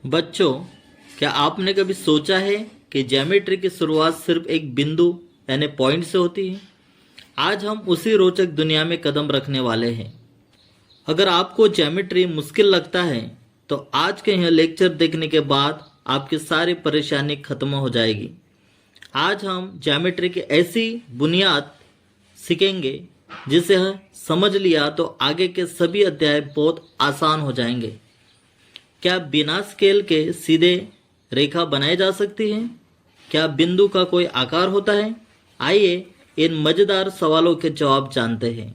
बच्चों, क्या आपने कभी सोचा है कि ज्योमेट्री की शुरुआत सिर्फ एक बिंदु यानी पॉइंट से होती है? आज हम उसी रोचक दुनिया में कदम रखने वाले हैं। अगर आपको ज्योमेट्री मुश्किल लगता है तो आज के यह लेक्चर देखने के बाद आपकी सारी परेशानी खत्म हो जाएगी। आज हम ज्योमेट्री की ऐसी बुनियाद सीखेंगे जिसे समझ लिया तो आगे के सभी अध्याय बहुत आसान हो जाएंगे। क्या बिना स्केल के सीधे रेखा बनाई जा सकती है? क्या बिंदु का कोई आकार होता है? आइए इन मजेदार सवालों के जवाब जानते हैं।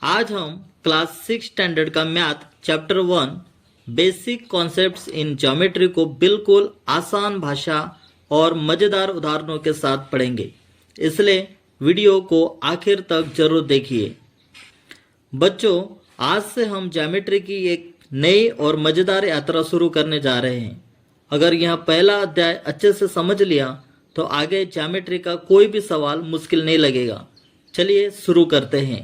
आज हम क्लास 6 स्टैंडर्ड का math chapter 1 basic concepts in geometry को बिल्कुल आसान भाषा और मजेदार उदाहरणों के साथ पढ़ेंगे, इसलिए वीडियो को आखिर तक जरूर देखिए। बच्चों, आज से हम ज्योमेट्री की एक नई और मजेदार यात्रा शुरू करने जा रहे हैं। अगर यह पहला अध्याय अच्छे से समझ लिया तो आगे ज्योमेट्री का कोई भी सवाल मुश्किल नहीं लगेगा। चलिए शुरू करते हैं।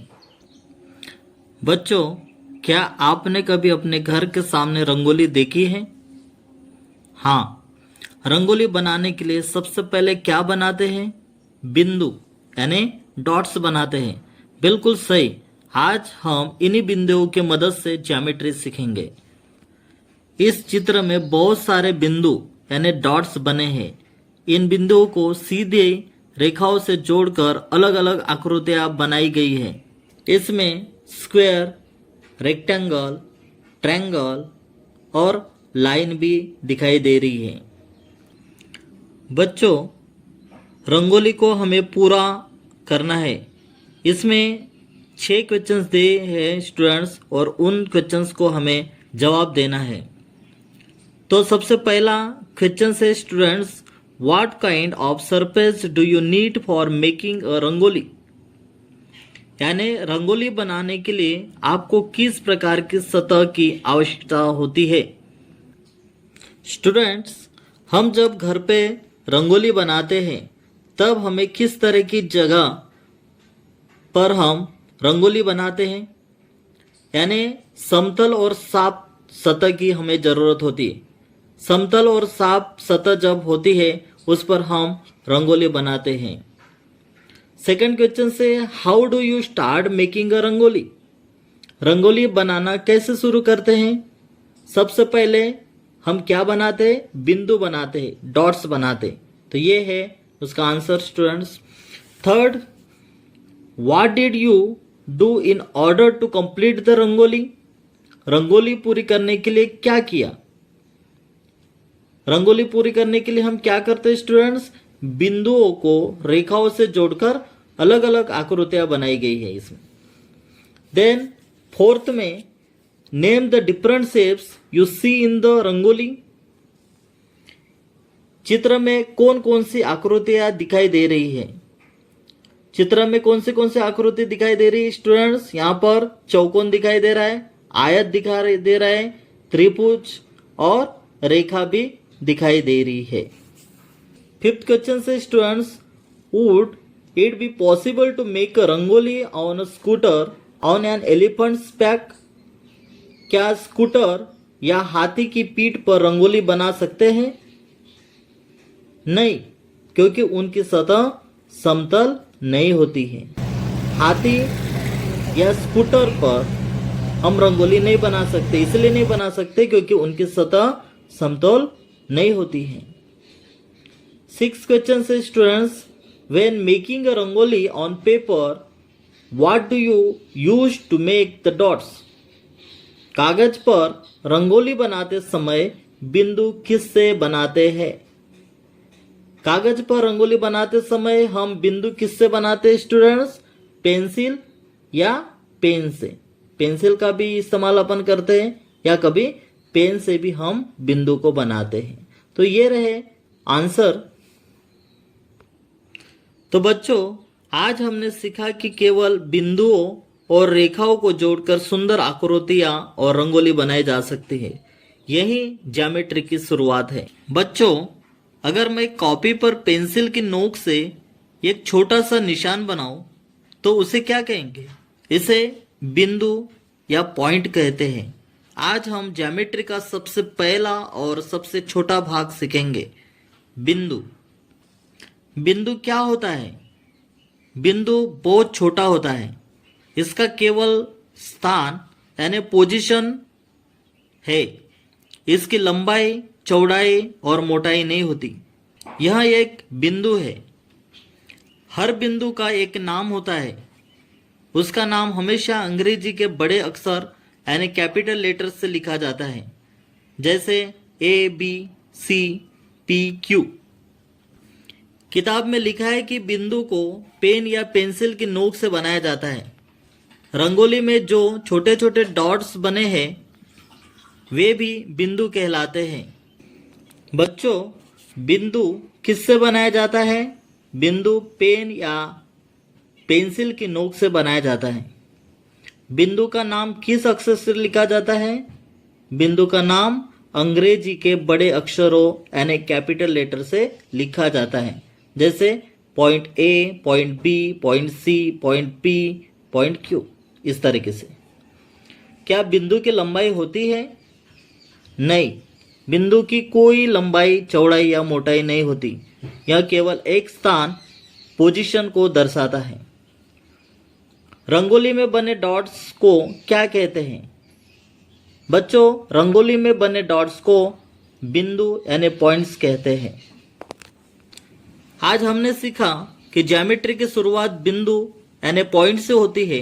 बच्चों, क्या आपने कभी अपने घर के सामने रंगोली देखी है? हाँ, रंगोली बनाने के लिए सबसे पहले क्या बनाते हैं? बिंदु यानी डॉट्स बनाते हैं। बिल्कुल सही। आज हम इन्हीं बिंदुओं की मदद से ज्योमेट्री सीखेंगे। इस चित्र में बहुत सारे बिंदु यानी डॉट्स बने हैं। इन बिंदुओं को सीधे रेखाओं से जोड़कर अलग अलग आकृतियां बनाई गई है। इसमें स्क्वायर, रेक्टेंगल, ट्रायंगल और लाइन भी दिखाई दे रही है। बच्चों, रंगोली को हमें पूरा करना है। इसमें 6 क्वेश्चंस दिए हैं स्टूडेंट्स और उन क्वेश्चंस को हमें जवाब देना है। तो सबसे पहला क्वेश्चन है students, what kind of surface do you need for making a rangoli? यानी रंगोली बनाने के लिए आपको किस प्रकार की सतह की आवश्यकता होती है? स्टूडेंट्स, हम जब घर पे रंगोली बनाते हैं तब हमें किस तरह की जगह पर हम रंगोली बनाते हैं? यानी समतल और साफ सतह की हमें जरूरत होती है। समतल और साफ सतह जब होती है उस पर हम रंगोली बनाते हैं। सेकंड क्वेश्चन से, how do you start making a rangoli? Rangoli बनाना कैसे शुरू करते हैं? सबसे पहले हम क्या बनाते हैं? बिंदु बनाते हैं, डॉट्स बनाते हैं। तो ये है उसका answer students. Third, what did you do in order to complete the rangoli? Rangoli पूरी करने के लिए क्या किया? रंगोली पूरी करने के लिए हम क्या करते हैं स्टूडेंट्स? बिंदुओं को रेखाओं से जोड़कर अलग अलग आकृतियां बनाई गई है इसमें। देन फोर्थ में, name the different shapes you see in the rangoli. चित्र में कौन कौन सी आकृतियां दिखाई दे रही है? चित्र में कौन सी आकृति दिखाई दे रही है स्टूडेंट्स? यहाँ पर चौकोन दिखाई दे रहा है, आयत दिखाई दे रहा है, त्रिभुज और रेखा भी दिखाई दे रही है। फिफ्थ क्वेश्चन से students, would it be possible to make a rangoli on a scooter on an elephant's back? क्या स्कूटर या हाथी की पीठ पर रंगोली बना सकते हैं? नहीं, क्योंकि उनकी सतह समतल नहीं होती है। हाथी या स्कूटर पर हम रंगोली नहीं बना सकते, इसलिए नहीं बना सकते क्योंकि उनकी सतह समतल नहीं होती है। सिक्स क्वेश्चन से students, when making a rangoli on paper what do you use to make the dots? कागज पर रंगोली बनाते समय बिंदु किससे बनाते हैं? कागज पर रंगोली बनाते समय हम बिंदु किससे बनाते हैं स्टूडेंट्स? पेंसिल या पेन से। पेंसिल का भी इस्तेमाल अपन करते हैं या कभी पेन से भी हम बिंदु को बनाते हैं। तो ये रहे आंसर। तो बच्चों, आज हमने सीखा कि केवल बिंदुओं और रेखाओं को जोड़कर सुंदर आकृतियां और रंगोली बनाई जा सकती है। यही ज्योमेट्री की शुरुआत है। बच्चों, अगर मैं कॉपी पर पेंसिल की नोक से एक छोटा सा निशान बनाऊं तो उसे क्या कहेंगे? इसे बिंदु या पॉइंट कहते हैं। आज हम ज्योमेट्री का सबसे पहला और सबसे छोटा भाग सीखेंगे, बिंदु। बिंदु क्या होता है? बिंदु बहुत छोटा होता है। इसका केवल स्थान यानी पोजीशन है। इसकी लंबाई, चौड़ाई और मोटाई नहीं होती। यह एक बिंदु है। हर बिंदु का एक नाम होता है। उसका नाम हमेशा अंग्रेजी के बड़े अक्षर यानी कैपिटल लेटर से लिखा जाता है, जैसे ए, बी, सी, पी, क्यू। किताब में लिखा है कि बिंदु को पेन या पेंसिल की नोक से बनाया जाता है। रंगोली में जो छोटे छोटे डॉट्स बने हैं वे भी बिंदु कहलाते हैं। बच्चों, बिंदु किससे बनाया जाता है? बिंदु पेन या पेंसिल की नोक से बनाया जाता है। बिंदु का नाम किस अक्षर से लिखा जाता है? बिंदु का नाम अंग्रेजी के बड़े अक्षरों यानी कैपिटल लेटर से लिखा जाता है, जैसे point A, point B, point C, point P, point Q, इस तरीके से। क्या बिंदु की लंबाई होती है? नहीं, बिंदु की कोई लंबाई, चौड़ाई या मोटाई नहीं होती। यह केवल एक स्थान, पोजीशन को दर्शाता है। रंगोली में बने डॉट्स को क्या कहते हैं? बच्चों, रंगोली में बने डॉट्स को बिंदु यानी पॉइंट्स कहते हैं। आज हमने सीखा कि ज्योमेट्री की शुरुआत बिंदु यानी पॉइंट से होती है।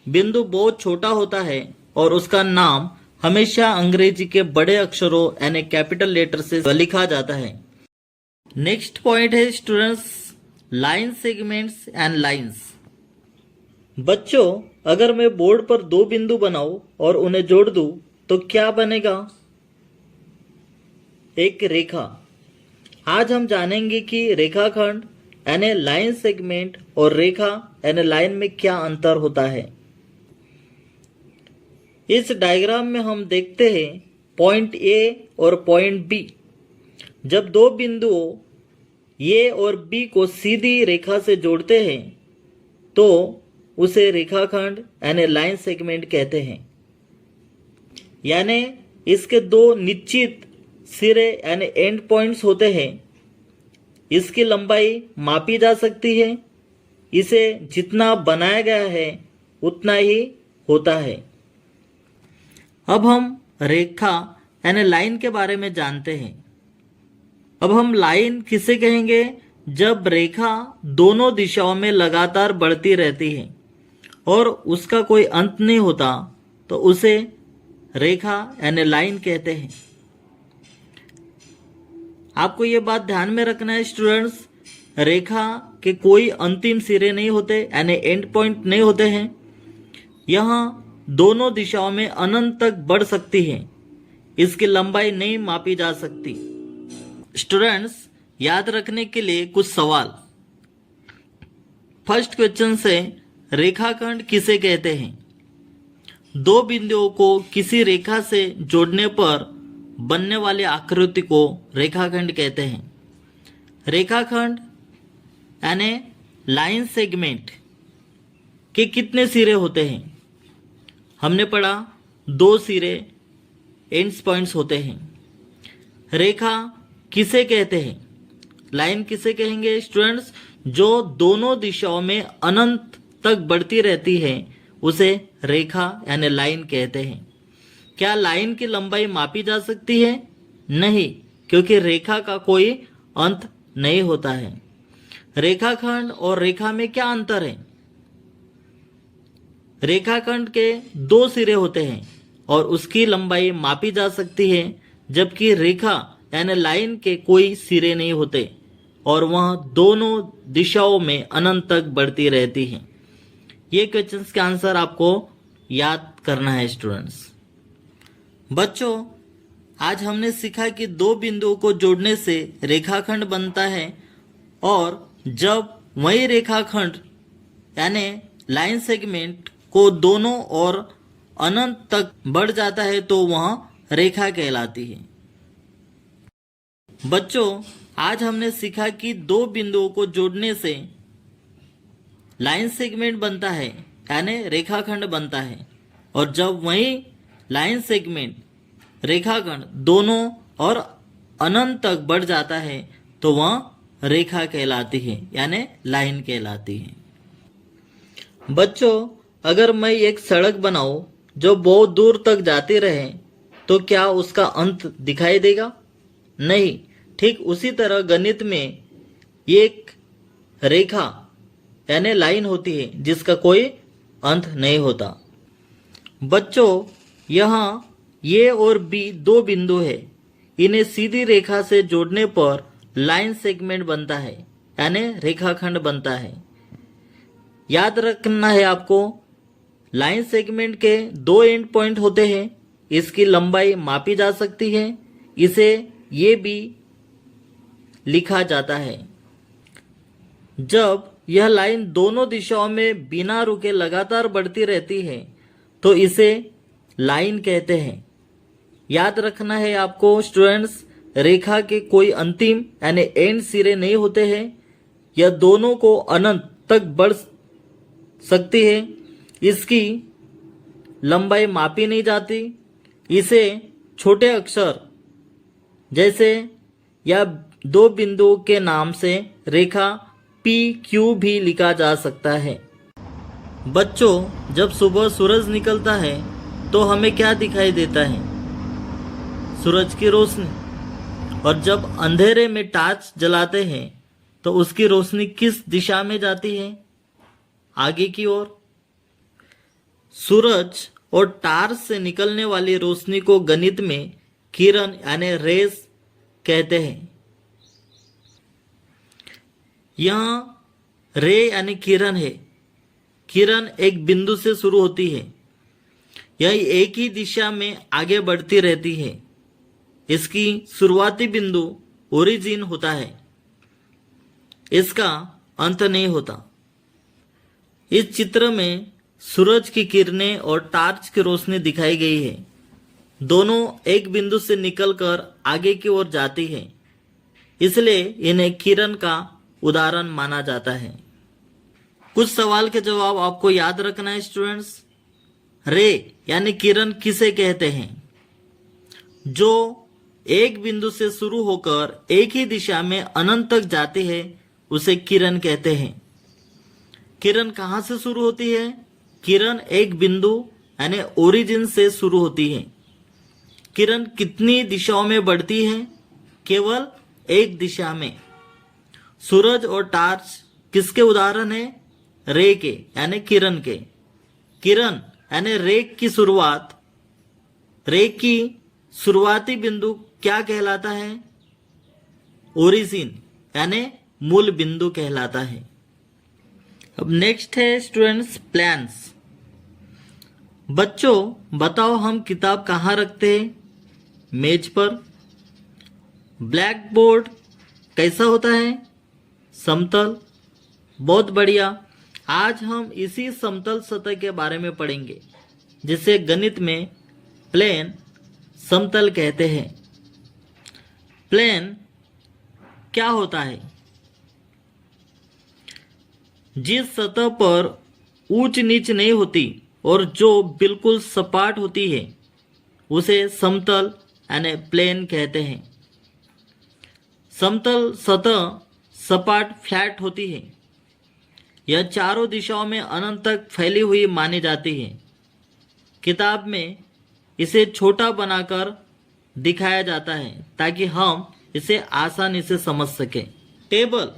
बिंदु बहुत छोटा होता है और उसका नाम हमेशा अंग्रेजी के बड़े अक्षरों यानी कैपिटल लेटर से लिखा जाता है। नेक्स्ट पॉइंट है students, line segments and lines. बच्चों, अगर मैं बोर्ड पर दो बिंदु बनाऊं और उन्हें जोड़ दूं तो क्या बनेगा? एक रेखा। आज हम जानेंगे कि रेखाखंड यानी लाइन सेगमेंट और रेखा यानी लाइन में क्या अंतर होता है। इस डायग्राम में हम देखते हैं पॉइंट ए और पॉइंट बी। जब दो बिंदुओं ए और बी को सीधी रेखा से जोड़ते हैं तो उसे रेखाखंड यानी लाइन सेगमेंट कहते हैं। यानी इसके दो निश्चित सिरे यानी एंड पॉइंट्स होते हैं। इसकी लंबाई मापी जा सकती है। इसे जितना बनाया गया है उतना ही होता है। अब हम रेखा यानी लाइन के बारे में जानते हैं। अब हम लाइन किसे कहेंगे? जब रेखा दोनों दिशाओं में लगातार बढ़ती रहती है और उसका कोई अंत नहीं होता तो उसे रेखा यानी लाइन कहते हैं। आपको ये बात ध्यान में रखना है स्टूडेंट्स, रेखा के कोई अंतिम सिरे नहीं होते यानी एंड पॉइंट नहीं होते हैं। यहाँ दोनों दिशाओं में अनंत तक बढ़ सकती है। इसकी लंबाई नहीं मापी जा सकती। स्टूडेंट्स, याद रखने के लिए कुछ सवाल। फर्स्ट क्वेश्चन से, रेखाखंड किसे कहते हैं? दो बिंदुओं को किसी रेखा से जोड़ने पर बनने वाली आकृति को रेखाखंड कहते हैं। रेखाखंड यानी लाइन सेगमेंट के कितने सिरे होते हैं? हमने पढ़ा दो सिरे एंड्स पॉइंट्स होते हैं। रेखा किसे कहते हैं? लाइन किसे कहेंगे स्टूडेंट्स? जो दोनों दिशाओं में अनंत तक बढ़ती रहती है उसे रेखा यानी लाइन कहते हैं। क्या लाइन की लंबाई मापी जा सकती है? नहीं, क्योंकि रेखा का कोई अंत नहीं होता है। रेखाखंड और रेखा में क्या अंतर है? रेखाखंड के दो सिरे होते हैं और उसकी लंबाई मापी जा सकती है, जबकि रेखा यानी लाइन के कोई सिरे नहीं होते और वह दोनों दिशाओं में अनंत तक बढ़ती रहती है। ये क्वेश्चंस के आंसर आपको याद करना है स्टूडेंट्स। बच्चों, आज हमने सीखा कि दो बिंदुओं को जोड़ने से रेखाखंड बनता है और जब वही रेखाखंड यानी लाइन सेगमेंट को दोनों ओर अनंत तक बढ़ जाता है तो वह रेखा कहलाती है। बच्चों, आज हमने सीखा कि दो बिंदुओं को जोड़ने से लाइन सेगमेंट बनता है यानी रेखाखंड बनता है और जब वही लाइन सेगमेंट रेखाखंड दोनों और अनंत तक बढ़ जाता है तो वह रेखा कहलाती है, यानी लाइन कहलाती है। बच्चों, अगर मैं एक सड़क बनाऊं जो बहुत दूर तक जाती रहे तो क्या उसका अंत दिखाई देगा? नहीं। ठीक उसी तरह गणित में एक रेखा यानी लाइन होती है जिसका कोई अंत नहीं होता। बच्चों, यहाँ ए और बी दो बिंदु है, इन्हें सीधी रेखा से जोड़ने पर लाइन सेगमेंट बनता है, यानी रेखाखंड बनता है। याद रखना है आपको, लाइन सेगमेंट के दो एंड पॉइंट होते हैं, इसकी लंबाई मापी जा सकती है, इसे ये भी लिखा जाता है। जब यह लाइन दोनों दिशाओं में बिना रुके लगातार बढ़ती रहती है तो इसे लाइन कहते हैं। याद रखना है आपको स्टूडेंट्स, रेखा के कोई अंतिम यानी एंड सिरे नहीं होते हैं, यह दोनों को अनंत तक बढ़ सकती है, इसकी लंबाई मापी नहीं जाती, इसे छोटे अक्षर जैसे या दो बिंदुओं के नाम से रेखा PQ भी लिखा जा सकता है। बच्चों, जब सुबह सूरज निकलता है तो हमें क्या दिखाई देता है? सूरज की रोशनी। और जब अंधेरे में टॉर्च जलाते हैं तो उसकी रोशनी किस दिशा में जाती है? आगे की ओर। सूरज और टॉर्च से निकलने वाली रोशनी को गणित में किरण यानी रेस कहते हैं। यहाँ रे यानी किरण है। किरण एक बिंदु से शुरू होती है, यह एक ही दिशा में आगे बढ़ती रहती है, इसकी शुरुआती बिंदु ओरिजिन होता है, इसका अंत नहीं होता। इस चित्र में सूरज की किरणें और टॉर्च की रोशनी दिखाई गई है, दोनों एक बिंदु से निकलकर आगे की ओर जाती है, इसलिए इन्हें किरण का उदाहरण माना जाता है। कुछ सवाल के जवाब आपको याद रखना है स्टूडेंट्स। रे यानी किरण किसे कहते हैं? जो एक बिंदु से शुरू होकर एक ही दिशा में अनंत तक जाती है उसे किरण कहते हैं। किरण कहां से शुरू होती है? किरण एक बिंदु यानी ओरिजिन से शुरू होती है। किरण कितनी दिशाओं में बढ़ती है? केवल एक दिशा में। सूरज और टॉर्च किसके उदाहरण है? रे के यानी किरण के। किरण यानी रे की शुरुआत, रे की शुरुआती बिंदु क्या कहलाता है? ओरिजिन यानी मूल बिंदु कहलाता है। अब नेक्स्ट है स्टूडेंट्स प्लान्स। बच्चों बताओ, हम किताब कहाँ रखते हैं? मेज पर। ब्लैक बोर्ड कैसा होता है? समतल। बहुत बढ़िया। आज हम इसी समतल सतह के बारे में पढ़ेंगे जिसे गणित में प्लेन समतल कहते हैं। प्लेन क्या होता है? जिस सतह पर ऊंच नीच नहीं होती और जो बिल्कुल सपाट होती है उसे समतल यानी प्लेन कहते हैं। समतल सतह सपाट फ्लैट होती है, यह चारों दिशाओं में अनंत तक फैली हुई मानी जाती है। किताब में इसे छोटा बनाकर दिखाया जाता है ताकि हम इसे आसानी से समझ सकें। टेबल,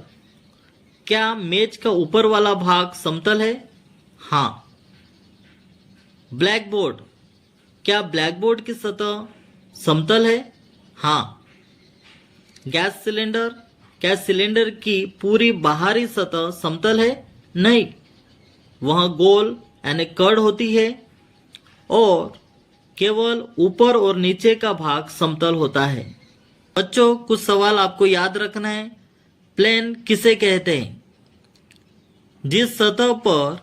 क्या मेज का ऊपर वाला भाग समतल है? हाँ। ब्लैक बोर्ड, क्या ब्लैक बोर्ड की सतह समतल है? हाँ। गैस सिलेंडर, क्या सिलेंडर की पूरी बाहरी सतह समतल है? नहीं, वह गोल यानी कर्ड होती है और केवल ऊपर और नीचे का भाग समतल होता है। बच्चों कुछ सवाल आपको याद रखना है। प्लेन किसे कहते हैं? जिस सतह पर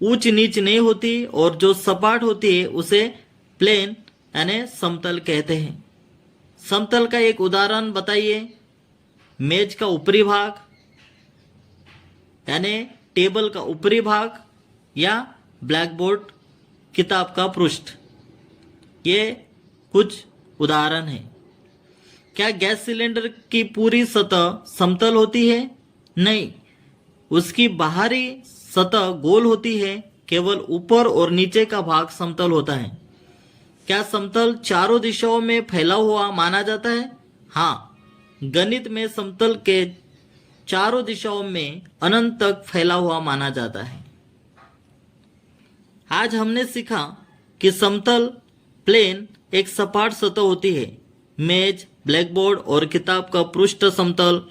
ऊंच नीच नहीं होती और जो सपाट होती है उसे प्लेन यानी समतल कहते हैं। समतल का एक उदाहरण बताइए। मेज का ऊपरी भाग यानी टेबल का ऊपरी भाग या ब्लैक बोर्ड किताब का पृष्ठ। ये कुछ उदाहरण है। क्या गैस सिलेंडर की पूरी सतह समतल होती है? नहीं, उसकी बाहरी सतह गोल होती है, केवल ऊपर और नीचे का भाग समतल होता है। क्या समतल चारों दिशाओं में फैला हुआ माना जाता है? हाँ, गणित में समतल के चारों दिशाओं में अनंत तक फैला हुआ माना जाता है। आज हमने सीखा कि समतल प्लेन एक सपाट सतह होती है। मेज, ब्लैकबोर्ड और किताब का पृष्ठ समतल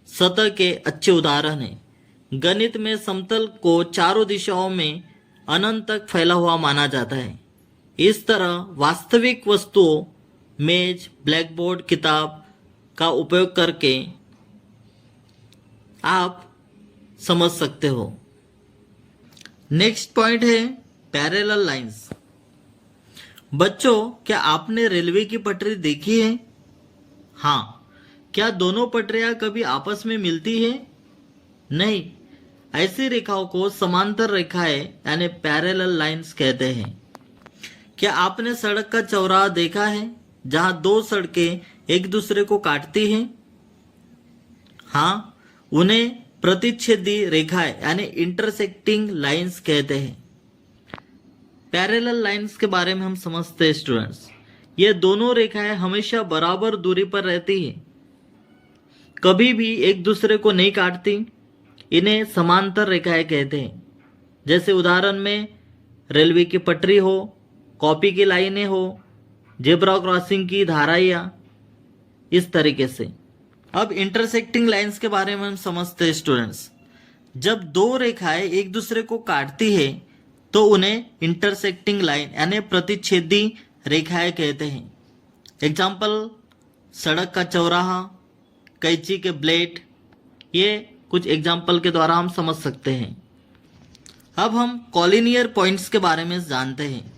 सतह के अच्छे उदाहरण हैं। गणित में समतल को चारों दिशाओं में अनंत तक फैला हुआ माना जाता है। इस तरह वास्तविक वस्तुओं, मेज, ब्लैकबोर्ड, किताब का उपयोग करके आप समझ सकते हो। नेक्स्ट पॉइंट है पैरेलल लाइंस। बच्चों, क्या आपने रेलवे की पटरी देखी है? हाँ। क्या दोनों पटरियां कभी आपस में मिलती है? नहीं, ऐसी रेखाओं को समांतर रेखाएं यानी पैरेलल लाइंस कहते हैं। क्या आपने सड़क का चौराहा देखा है जहां दो सड़कें एक दूसरे को काटती हैं? हाँ, उन्हें प्रतिच्छेदी रेखाएं यानी इंटरसेक्टिंग लाइंस कहते हैं। पैरेलल लाइंस के बारे में हम समझते हैं स्टूडेंट्स। ये दोनों रेखाएं हमेशा बराबर दूरी पर रहती हैं, कभी भी एक दूसरे को नहीं काटती। इन्हें समांतर रेखाएं कहते हैं। जैसे उदाहरण में रेलवे की पटरी हो, कॉपी की लाइनें हो, जेब्रा क्रॉसिंग की धाराइयां, इस तरीके से। अब इंटरसेक्टिंग लाइंस के बारे में हम समझते हैं स्टूडेंट्स। जब दो रेखाएं एक दूसरे को काटती है तो उन्हें इंटरसेक्टिंग लाइन यानी प्रतिच्छेदी रेखाएं कहते हैं। एग्जाम्पल, सड़क का चौराहा, कैंची के ब्लेड, ये कुछ एग्जाम्पल के द्वारा हम समझ सकते हैं। अब हम कॉलिनियर पॉइंट्स के बारे में जानते हैं।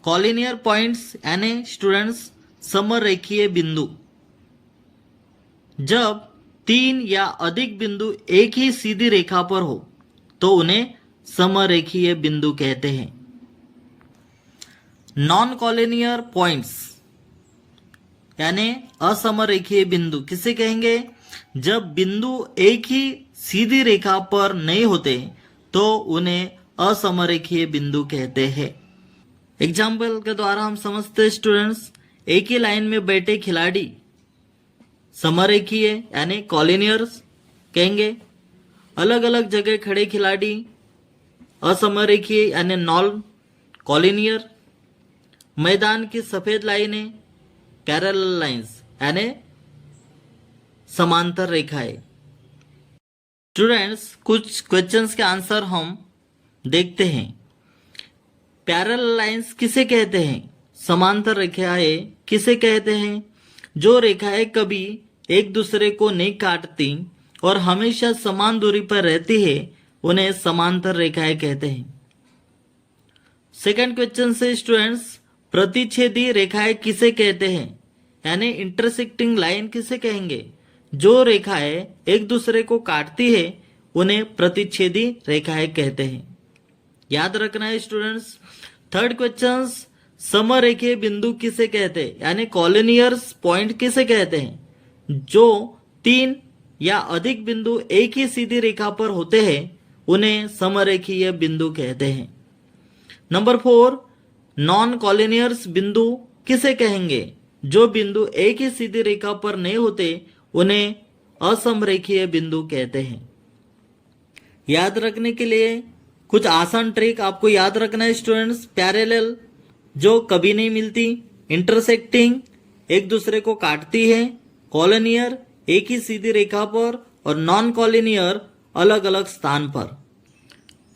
कॉलिनियर पॉइंट्स यानी स्टूडेंट्स समरेखीय बिंदु। जब तीन या अधिक बिंदु एक ही सीधी रेखा पर हो तो उन्हें समरेखीय बिंदु कहते हैं। नॉन कॉलिनियर पॉइंट्स यानी असमरेखीय बिंदु किसे कहेंगे? जब बिंदु एक ही सीधी रेखा पर नहीं होते तो उन्हें असमरेखीय बिंदु कहते हैं। एग्जाम्पल के द्वारा हम समझते हैं स्टूडेंट्स। एक ही लाइन में बैठे खिलाड़ी समरेखीय यानी कॉलिनियर्स कहेंगे। अलग अलग जगह खड़े खिलाड़ी असमरेखीय यानी नॉन कॉलिनियर। मैदान की सफेद लाइनें पैरेलल लाइंस यानी समांतर रेखाएं। स्टूडेंट्स, कुछ क्वेश्चंस के आंसर हम देखते हैं। पैरेलल लाइंस किसे कहते हैं? समांतर रेखाएं किसे कहते हैं? जो रेखाएं कभी एक दूसरे को नहीं काटती और हमेशा समान दूरी पर रहती है उन्हें समांतर रेखाएं कहते हैं। सेकंड क्वेश्चन से स्टूडेंट्स, प्रतिच्छेदी रेखाएं किसे कहते हैं? यानी इंटरसेक्टिंग लाइन किसे कहेंगे? जो रेखाएं एक दूसरे को काटती है उन्हें प्रतिच्छेदी रेखाएं कहते हैं। याद रखना है स्टूडेंट्स। थर्ड क्वेश्चन, समरेखीय बिंदु किसे कहते हैं? यानी कॉलिनियर्स पॉइंट किसे कहते हैं? जो तीन या अधिक बिंदु एक ही सीधी रेखा पर होते हैं उन्हें समरेखीय बिंदु कहते हैं। नंबर 4, नॉन कॉलिनियर्स बिंदु किसे कहेंगे? जो बिंदु एक ही सीधी रेखा पर नहीं होते उन्हें असमरेखीय बिंदु कहते हैं। याद रखने के लिए कुछ आसान ट्रिक आपको याद रखना है स्टूडेंट्स। पैरेलल जो कभी नहीं मिलती, इंटरसेक्टिंग एक दूसरे को काटती है, कॉलिनियर एक ही सीधी रेखा पर और नॉन कॉलिनियर अलग अलग स्थान पर।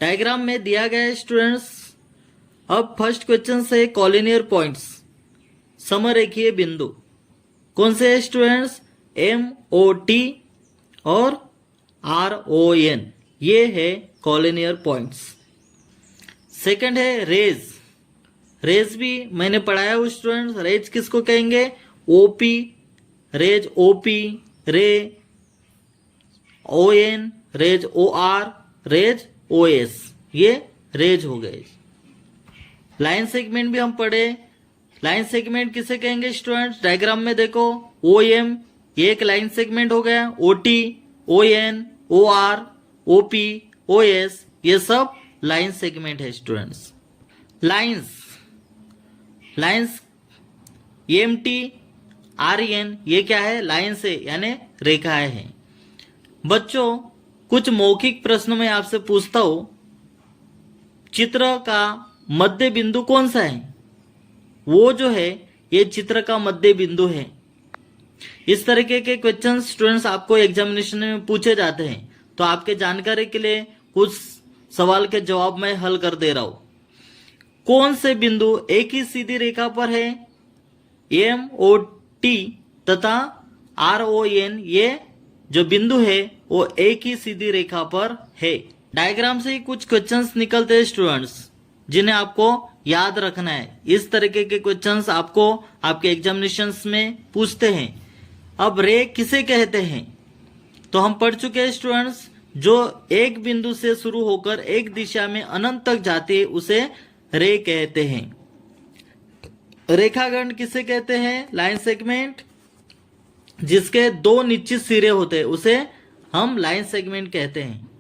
डायग्राम में दिया गया है स्टूडेंट्स। अब फर्स्ट क्वेश्चन से कॉलिनियर पॉइंट्स समरेखीय बिंदु कौन से है स्टूडेंट्स? MOT और RON, ये है कॉलिनियर पॉइंट्स। सेकंड है रेज। रेज भी मैंने पढ़ाया हूँ स्टूडेंट्स। रेज किसको कहेंगे? OP, rays OP, ray ON, rays OR, rays OS, ये रेज हो गए। लाइन सेगमेंट भी हम पढ़े। लाइन सेगमेंट किसे कहेंगे स्टूडेंट्स? डायग्राम में देखो, OM ये एक लाइन सेगमेंट हो गया, OT, ON, OR, OP, OS ये सब लाइन सेगमेंट है स्टूडेंट्स। लाइंस EMT, RN ये क्या है? लाइन से यानी रेखाएं हैं। बच्चों कुछ मौखिक प्रश्न मैं आपसे पूछता हूं, चित्र का मध्य बिंदु कौन सा है? वो जो है ये चित्र का मध्य बिंदु है। इस तरीके के क्वेश्चन स्टूडेंट्स आपको एग्जामिनेशन में पूछे जाते हैं, तो आपके जानकारी के लिए कुछ सवाल के जवाब मैं हल कर दे रहा हूं। कौन से बिंदु एक ही सीधी रेखा पर है? MOT तथा RON ये जो बिंदु है वो एक ही सीधी रेखा पर है। डायग्राम से ही कुछ क्वेश्चंस निकलते हैं स्टूडेंट्स, जिन्हें आपको याद रखना है। इस तरीके के क्वेश्चंस आपको आपके एग्जामिनेशंस में पूछते हैं। अब रे किसे कहते हैं? तो हम पढ़ चुके हैं स्टूडेंट्स, जो एक बिंदु से शुरू होकर एक दिशा में अनंत तक जाती है उसे रे कहते हैं। रेखाखंड किसे कहते हैं? लाइन सेगमेंट जिसके दो निश्चित सिरे होते हैं उसे हम लाइन सेगमेंट कहते हैं।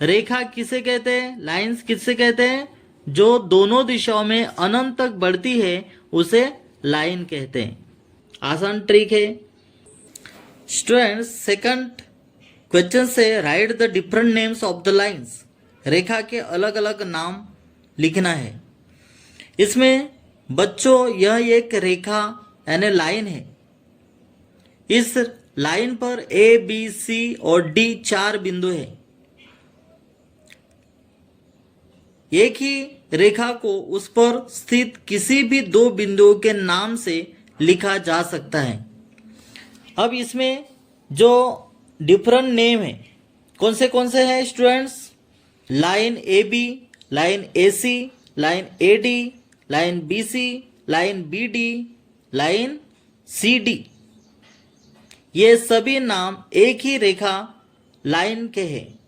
रेखा किसे कहते हैं? लाइंस किसे कहते हैं? जो दोनों दिशाओं में अनंत तक बढ़ती है उसे लाइन कहते हैं। आसान ट्रिक है स्टूडेंट्स। सेकंड क्वेश्चन से write the different names of the lines. रेखा के अलग अलग नाम लिखना है। इसमें बच्चों यह एक रेखा यानी लाइन है। इस लाइन पर A, B, C और D 4 बिंदु है। एक ही रेखा को उस पर स्थित किसी भी दो बिंदुओं के नाम से लिखा जा सकता है। अब इसमें जो डिफरेंट नेम है कौन से हैं students? Line AB, line AC, line AD, line BC, line BD, line CD ये सभी नाम एक ही रेखा लाइन के हैं।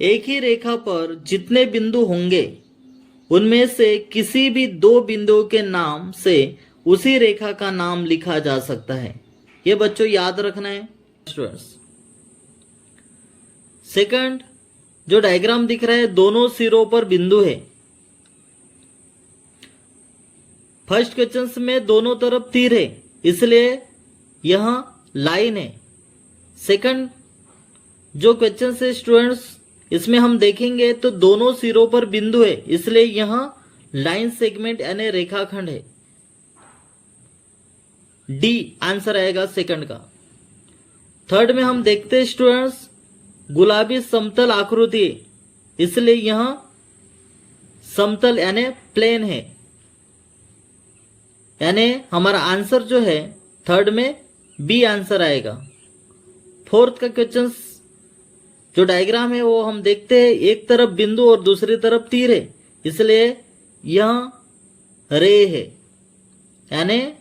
एक ही रेखा पर जितने बिंदु होंगे उनमें से किसी भी दो बिंदुओं के नाम से उसी रेखा का नाम लिखा जा सकता है। ये बच्चों याद रखना है स्टूडेंट्स। सेकंड जो डायग्राम दिख रहा है दोनों सिरों पर बिंदु है। फर्स्ट क्वेश्चन में दोनों तरफ तीर है इसलिए यह लाइन है। सेकंड जो क्वेश्चन है स्टूडेंट्स इसमें हम देखेंगे तो दोनों सिरों पर बिंदु है इसलिए यह लाइन सेगमेंट यानी रेखाखंड है। डी आंसर आएगा सेकंड का। थर्ड में हम देखते हैं स्टूडेंट्स गुलाबी समतल आकृति है इसलिए यह समतल यानी प्लेन है, यानी हमारा आंसर जो है थर्ड में बी आंसर आएगा। फोर्थ का क्वेश्चन जो डायग्राम है वो हम देखते हैं एक तरफ बिंदु और दूसरी तरफ तीर है इसलिए यह रे है, यानी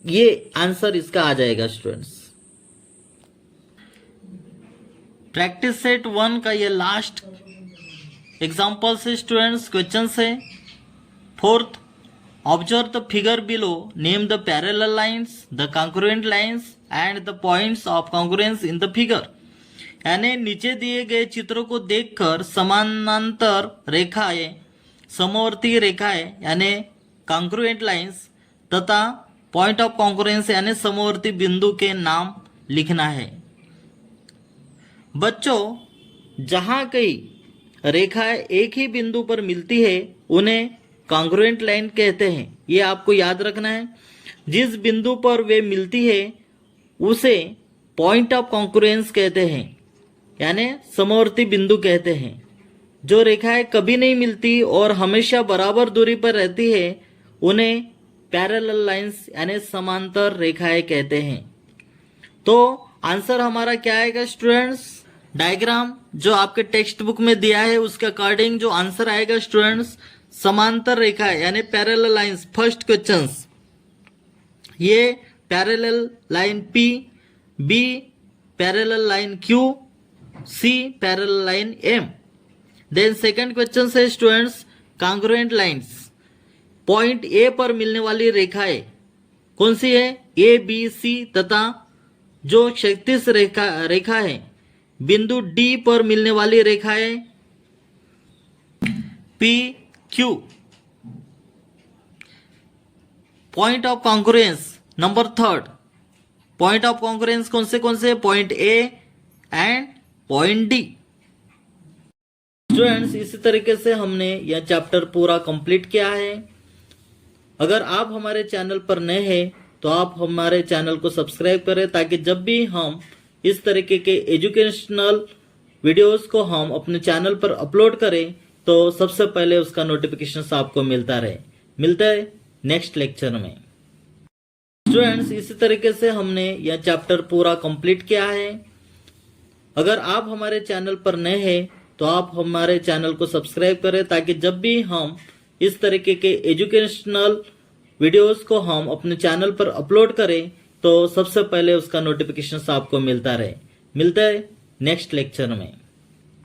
ये आंसर इसका आ जाएगा स्टूडेंट्स। प्रैक्टिस सेट 1 का ये लास्ट एग्जांपल से स्टूडेंट्स क्वेश्चन है। Fourth observe the figure below, name the parallel lines, the congruent lines and the points of congruence in the figure. यानी नीचे दिए गए चित्रों को देखकर समानांतर रेखाएं, समवर्ती रेखाएं यानी कॉन्ग्रुएंट लाइंस तथा पॉइंट ऑफ कॉन्ग्रुएंस यानी समवर्ती बिंदु के नाम लिखना है। बच्चों जहां कई रेखाएं एक ही बिंदु पर मिलती है उन्हें कॉन्ग्रुएंट लाइन कहते हैं। ये आपको याद रखना है। जिस बिंदु पर वे मिलती है उसे पॉइंट ऑफ कॉन्ग्रुएंस कहते हैं, यानी समवर्ती बिंदु कहते हैं। जो रेखाएं कभी नहीं मिलती और हमेशा बराबर दूरी पर रहती है उन्हें पैरेलल लाइंस यानी समांतर रेखाएं कहते हैं। तो आंसर हमारा क्या आएगा स्टूडेंट्स? डायग्राम जो आपके टेक्स्ट बुक में दिया है उसके अकॉर्डिंग जो आंसर आएगा स्टूडेंट्स समांतर रेखा यानी पैरेलल लाइंस। फर्स्ट क्वेश्चन ये parallel line P, B parallel line Q, C parallel line M। Then second question है students congruent lines. Point A पर मिलने वाली रेखाएं कौन सी है? ए, बी, सी तथा जो क्षैतिज रेखा है बिंदु डी पर मिलने वाली रेखाएं P, Q. Point of congruence number 3, point of congruence कौन से? Point A and point D. Students, इसी तरीके से हमने यह चैप्टर पूरा कंप्लीट किया है। अगर आप हमारे चैनल पर नए हैं तो आप हमारे चैनल को सब्सक्राइब करें ताकि जब भी हम इस तरीके के एजुकेशनल वीडियोस को हम अपने चैनल पर अपलोड करें तो सबसे पहले उसका नोटिफिकेशन आपको मिलता रहे। मिलते हैं नेक्स्ट लेक्चर में। स्टूडेंट्स, इसी तरीके से हमने यह चैप्टर पूरा कंप्लीट किया है। अगर आप हमारे चैनल पर नए हैं तो आप हमारे चैनल को सब्सक्राइब करें ताकि जब भी हम इस तरीके के एजुकेशनल वीडियोस को हम अपने चैनल पर अपलोड करें तो सबसे पहले उसका नोटिफिकेशन आपको मिलता रहे। मिलता है नेक्स्ट लेक्चर में।